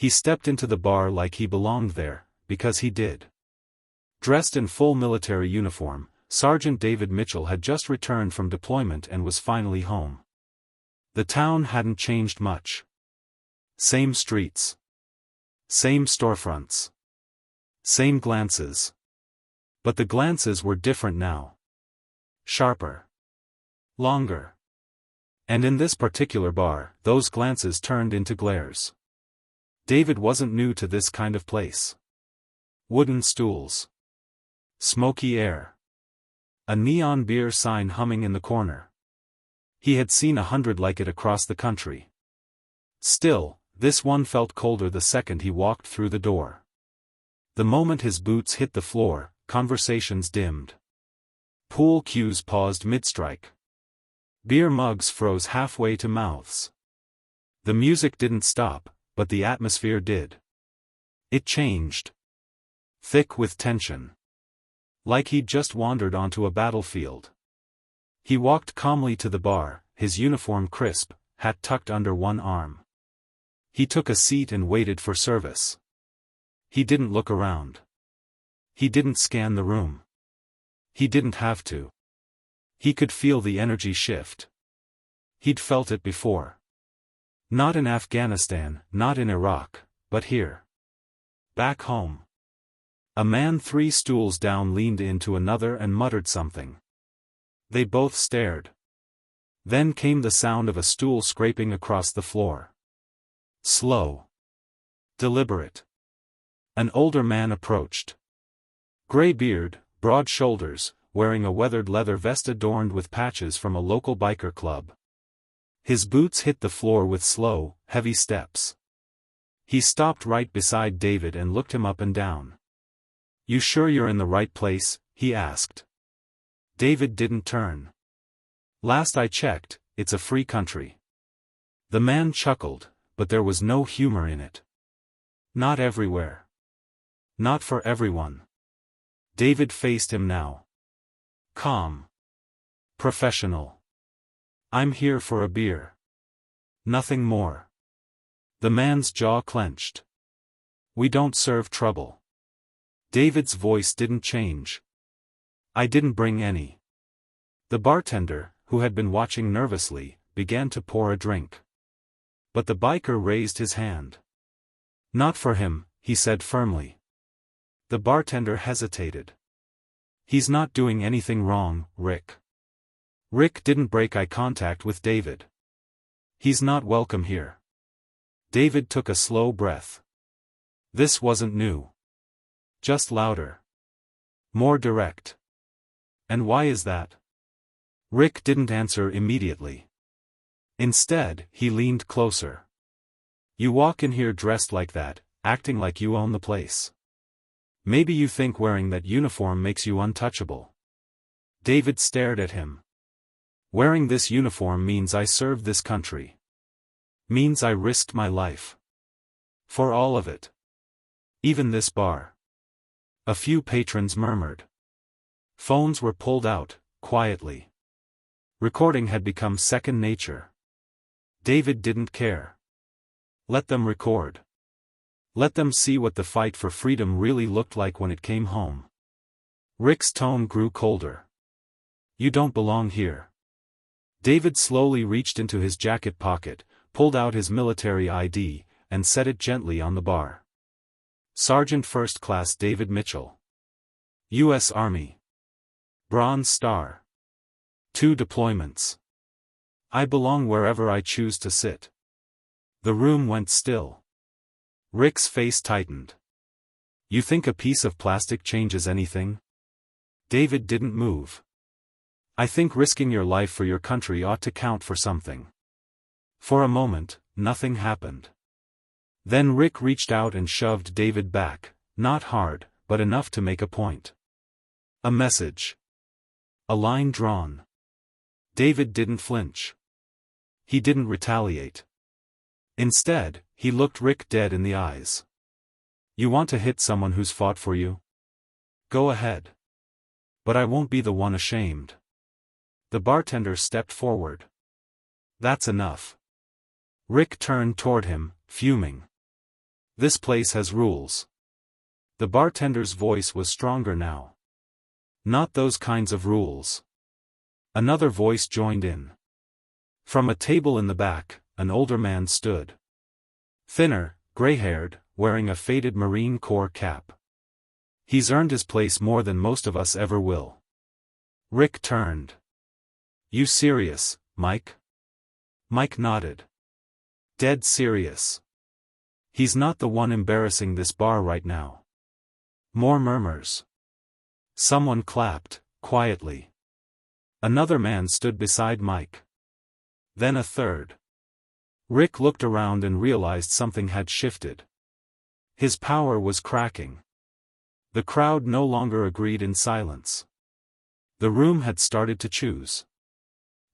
He stepped into the bar like he belonged there, because he did. Dressed in full military uniform, Sergeant David Mitchell had just returned from deployment and was finally home. The town hadn't changed much. Same streets. Same storefronts. Same glances. But the glances were different now. Sharper. Longer. And in this particular bar, those glances turned into glares. David wasn't new to this kind of place. Wooden stools. Smoky air. A neon beer sign humming in the corner. He had seen 100 like it across the country. Still, this one felt colder the second he walked through the door. The moment his boots hit the floor, conversations dimmed. Pool cues paused mid-strike. Beer mugs froze halfway to mouths. The music didn't stop, but the atmosphere did. It changed. Thick with tension. Like he'd just wandered onto a battlefield. He walked calmly to the bar, his uniform crisp, hat tucked under one arm. He took a seat and waited for service. He didn't look around. He didn't scan the room. He didn't have to. He could feel the energy shift. He'd felt it before. Not in Afghanistan, not in Iraq, but here. Back home. A man 3 stools down leaned into another and muttered something. They both stared. Then came the sound of a stool scraping across the floor. Slow. Deliberate. An older man approached. Gray beard, broad shoulders, wearing a weathered leather vest adorned with patches from a local biker club. His boots hit the floor with slow, heavy steps. He stopped right beside David and looked him up and down. "You sure you're in the right place?" he asked. David didn't turn. "Last I checked, it's a free country." The man chuckled, but there was no humor in it. Not everywhere. Not for everyone. David faced him now. Calm. Professional. "I'm here for a beer. Nothing more." The man's jaw clenched. "We don't serve trouble." David's voice didn't change. "I didn't bring any." The bartender, who had been watching nervously, began to pour a drink. But the biker raised his hand. "Not for him," he said firmly. The bartender hesitated. "He's not doing anything wrong, Rick." Rick didn't break eye contact with David. "He's not welcome here." David took a slow breath. This wasn't new. Just louder. More direct. "And why is that?" Rick didn't answer immediately. Instead, he leaned closer. "You walk in here dressed like that, acting like you own the place. Maybe you think wearing that uniform makes you untouchable." David stared at him. "Wearing this uniform means I served this country. Means I risked my life. For all of it. Even this bar." A few patrons murmured. Phones were pulled out, quietly. Recording had become second nature. David didn't care. Let them record. Let them see what the fight for freedom really looked like when it came home. Rick's tone grew colder. "You don't belong here." David slowly reached into his jacket pocket, pulled out his military ID, and set it gently on the bar. "Sergeant First Class David Mitchell. U.S. Army. Bronze Star. 2 deployments. I belong wherever I choose to sit." The room went still. Rick's face tightened. "You think a piece of plastic changes anything?" David didn't move. "I think risking your life for your country ought to count for something." For a moment, nothing happened. Then Rick reached out and shoved David back, not hard, but enough to make a point. A message. A line drawn. David didn't flinch. He didn't retaliate. Instead, he looked Rick dead in the eyes. "You want to hit someone who's fought for you? Go ahead. But I won't be the one ashamed." The bartender stepped forward. "That's enough." Rick turned toward him, fuming. This place has rules. The bartender's voice was stronger now. Not those kinds of rules. Another voice joined in. From a table in the back, an older man stood. Thinner, gray-haired, wearing a faded Marine Corps cap. He's earned his place more than most of us ever will. Rick turned. You serious, Mike? Mike nodded. Dead serious. He's not the one embarrassing this bar right now. More murmurs. Someone clapped, quietly. Another man stood beside Mike. Then a third. Rick looked around and realized something had shifted. His power was cracking. The crowd no longer agreed in silence. The room had started to choose.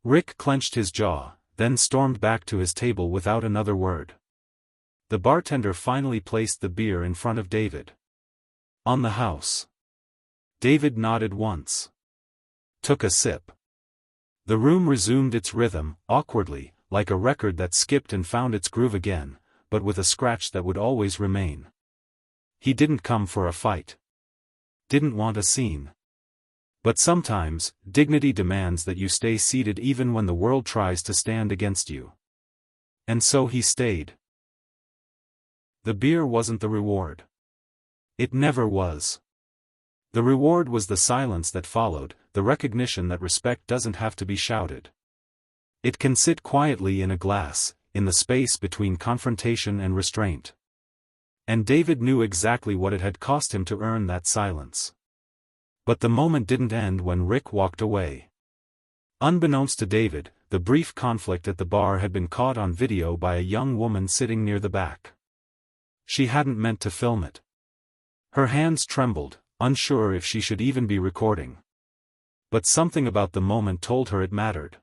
Rick clenched his jaw, then stormed back to his table without another word. The bartender finally placed the beer in front of David. On the house. David nodded once. Took a sip. The room resumed its rhythm, awkwardly, like a record that skipped and found its groove again, but with a scratch that would always remain. He didn't come for a fight. Didn't want a scene. But sometimes, dignity demands that you stay seated even when the world tries to stand against you. And so he stayed. The beer wasn't the reward. It never was. The reward was the silence that followed, the recognition that respect doesn't have to be shouted. It can sit quietly in a glass, in the space between confrontation and restraint. And David knew exactly what it had cost him to earn that silence. But the moment didn't end when Rick walked away. Unbeknownst to David, the brief conflict at the bar had been caught on video by a young woman sitting near the back. She hadn't meant to film it. Her hands trembled, unsure if she should even be recording. But something about the moment told her it mattered.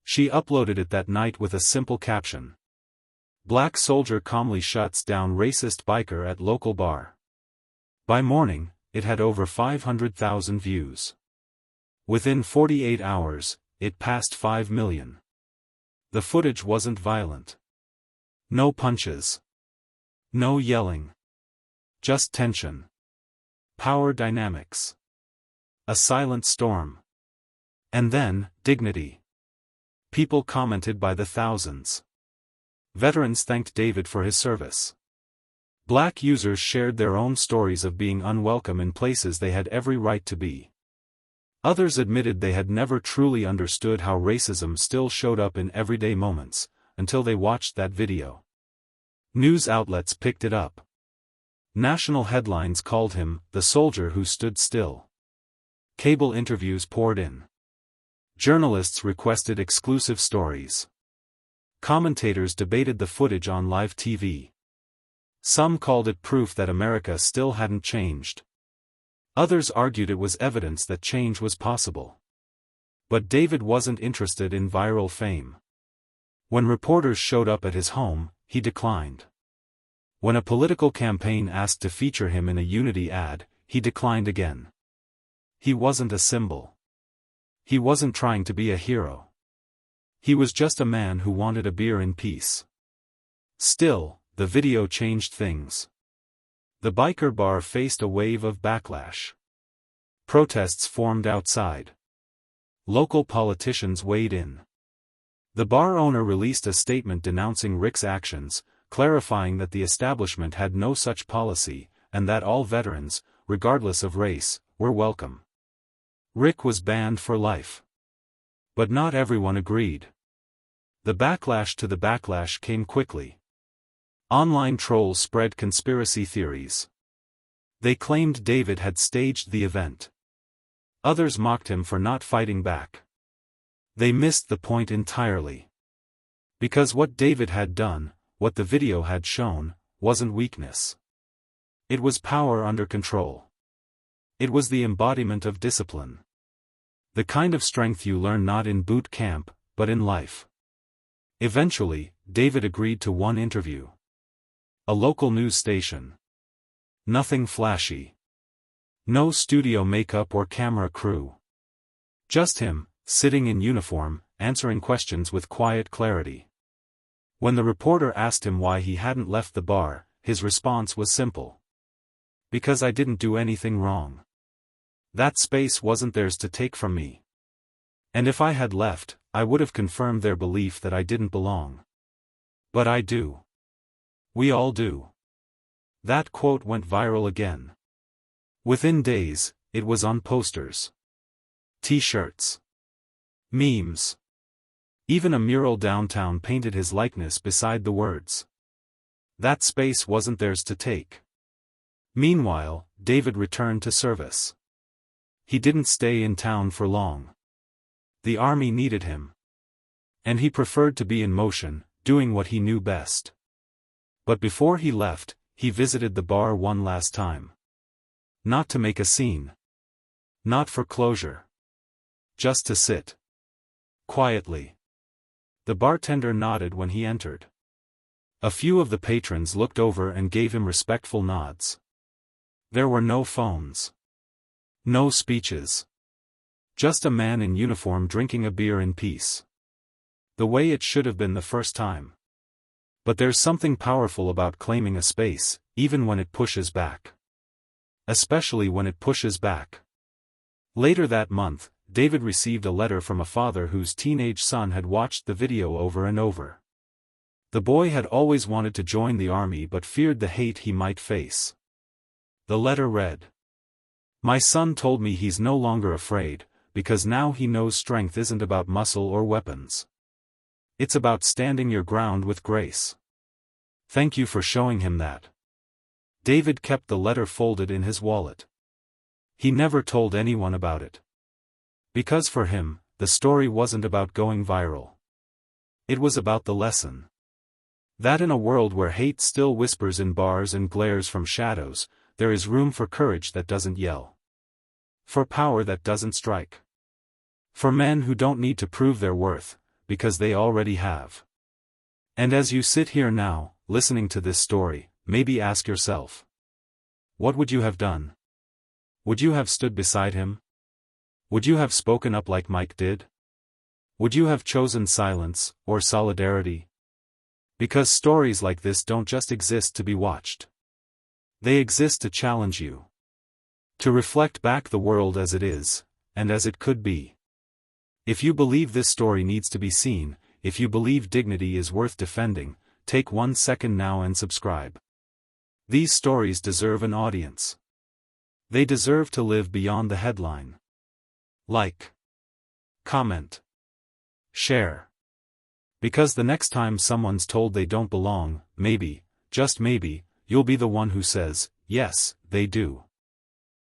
She uploaded it that night with a simple caption. Black soldier calmly shuts down racist biker at local bar. By morning, it had over 500,000 views. Within 48 hours, it passed 5 million. The footage wasn't violent. No punches. No yelling. Just tension. Power dynamics. A silent storm. And then, dignity. People commented by the thousands. Veterans thanked David for his service. Black users shared their own stories of being unwelcome in places they had every right to be. Others admitted they had never truly understood how racism still showed up in everyday moments, until they watched that video. News outlets picked it up. National headlines called him, the soldier who stood still. Cable interviews poured in. Journalists requested exclusive stories. Commentators debated the footage on live TV. Some called it proof that America still hadn't changed. Others argued it was evidence that change was possible. But David wasn't interested in viral fame. When reporters showed up at his home, he declined. When a political campaign asked to feature him in a Unity ad, he declined again. He wasn't a symbol. He wasn't trying to be a hero. He was just a man who wanted a beer in peace. Still, the video changed things. The biker bar faced a wave of backlash. Protests formed outside. Local politicians weighed in. The bar owner released a statement denouncing Rick's actions, clarifying that the establishment had no such policy, and that all veterans, regardless of race, were welcome. Rick was banned for life. But not everyone agreed. The backlash to the backlash came quickly. Online trolls spread conspiracy theories. They claimed David had staged the event. Others mocked him for not fighting back. They missed the point entirely. Because what David had done, what the video had shown, wasn't weakness. It was power under control. It was the embodiment of discipline. The kind of strength you learn not in boot camp, but in life. Eventually, David agreed to one interview. A local news station. Nothing flashy. No studio makeup or camera crew. Just him, sitting in uniform, answering questions with quiet clarity. When the reporter asked him why he hadn't left the bar, his response was simple. Because I didn't do anything wrong. That space wasn't theirs to take from me. And if I had left, I would have confirmed their belief that I didn't belong. But I do. We all do. That quote went viral again. Within days, it was on posters, T-shirts, memes. Even a mural downtown painted his likeness beside the words. That space wasn't theirs to take. Meanwhile, David returned to service. He didn't stay in town for long. The army needed him. And he preferred to be in motion, doing what he knew best. But before he left, he visited the bar one last time. Not to make a scene. Not for closure. Just to sit. Quietly. The bartender nodded when he entered. A few of the patrons looked over and gave him respectful nods. There were no phones. No speeches. Just a man in uniform drinking a beer in peace. The way it should have been the first time. But there's something powerful about claiming a space, even when it pushes back. Especially when it pushes back. Later that month, David received a letter from a father whose teenage son had watched the video over and over. The boy had always wanted to join the army but feared the hate he might face. The letter read, "My son told me he's no longer afraid, because now he knows strength isn't about muscle or weapons. It's about standing your ground with grace. Thank you for showing him that." David kept the letter folded in his wallet. He never told anyone about it. Because for him, the story wasn't about going viral. It was about the lesson. That in a world where hate still whispers in bars and glares from shadows, there is room for courage that doesn't yell. For power that doesn't strike. For men who don't need to prove their worth, because they already have. And as you sit here now, listening to this story, maybe ask yourself. What would you have done? Would you have stood beside him? Would you have spoken up like Mike did? Would you have chosen silence, or solidarity? Because stories like this don't just exist to be watched. They exist to challenge you. To reflect back the world as it is, and as it could be. If you believe this story needs to be seen, if you believe dignity is worth defending, take 1 second now and subscribe. These stories deserve an audience. They deserve to live beyond the headline. Like. Comment. Share. Because the next time someone's told they don't belong, maybe, just maybe, you'll be the one who says, yes, they do.